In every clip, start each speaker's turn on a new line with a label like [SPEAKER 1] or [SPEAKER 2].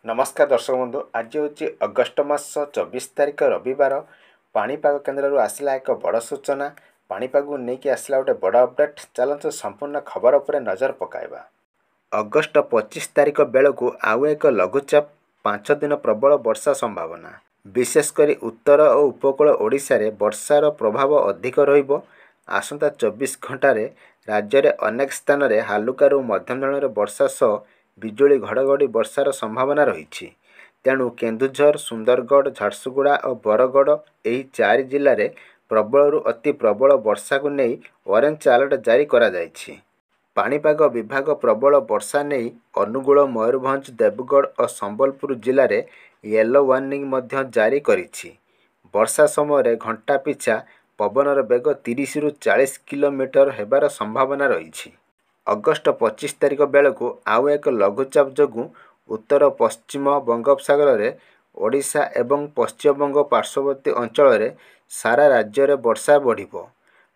[SPEAKER 1] नमस्कार दर्शक बंधु। आज हूँ अगस्ट मास 24 तारिख रविवार। पाणीपाग केन्द्र आसला एक बड़ सूचना। पाणीपाग नहीं कि आसला गोटे बड़ अपडेट। चलते संपूर्ण खबर उपर नजर पकाइबा। अगस्ट 25 तारिख बेलू आउ एक लघुचाप 5 दिन प्रबल वर्षा संभावना। विशेषकर उत्तर और उपकूल ओडिशा रे वर्षार प्रभाव अधिक रहिबो। आसंता 24 घंटे राज्य में अनेक स्थान में हालुकारु मध्यम धरणर वर्षा सह बिजुली घड़घड़ी वर्षार संभावना रही। तेणु केन्दुझर, सुंदरगढ़, झारसुगुड़ा और बरगढ़ यही 4 जिले में प्रबलरू अति प्रबल वर्षा को नहीं ऑरेंज अलर्ट जारी करा जायछि। पाणीपाग विभाग प्रबल वर्षा नहीं अनुगुल, मयूरभंज, देवगढ़ और संबलपुर जिले में येलो वार्निंग मध्य जारी करिछि। वर्षा समय घंटा पिछा पवनर बेग 30 रु 40 किलोमीटर हेबार संभावना रही। अगस्ट 25 तारिख बेलू आउ एक लघुचाप जोगु उत्तर पश्चिम बंगोपसागर में ओडिशा एवं पश्चिमबंग पार्श्ववर्ती अंचल में सारा राज्य में वर्षा बढ़िबो।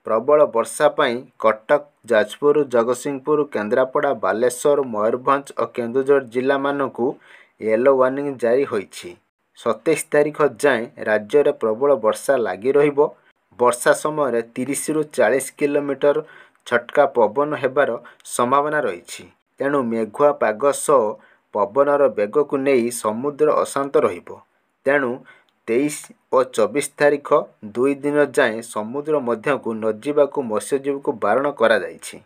[SPEAKER 1] प्रबल वर्षा पाई कटक, जाजपुर, जगतसिंहपुर, केन्द्रापड़ा, बालेश्वर, मयूरभंज और केन्दुझर जिला मानकु येलो वार्निंग जारी होईछि। 27 तारिख जाए राज्य में प्रबल वर्षा लगी रहिबो। वर्षा समय 30 रु 40 किलोमीटर छटका पवन हेबार संभावना रही। तेणु मेघुआ पाग सह पवनर बेग को नहीं समुद्र अशांत रहिबो। तेणु 23 और 24 तारिख 2 दिन जाए समुद्र मध्य को न जावाकू मत्स्यजीवी को बारण करा जायछि।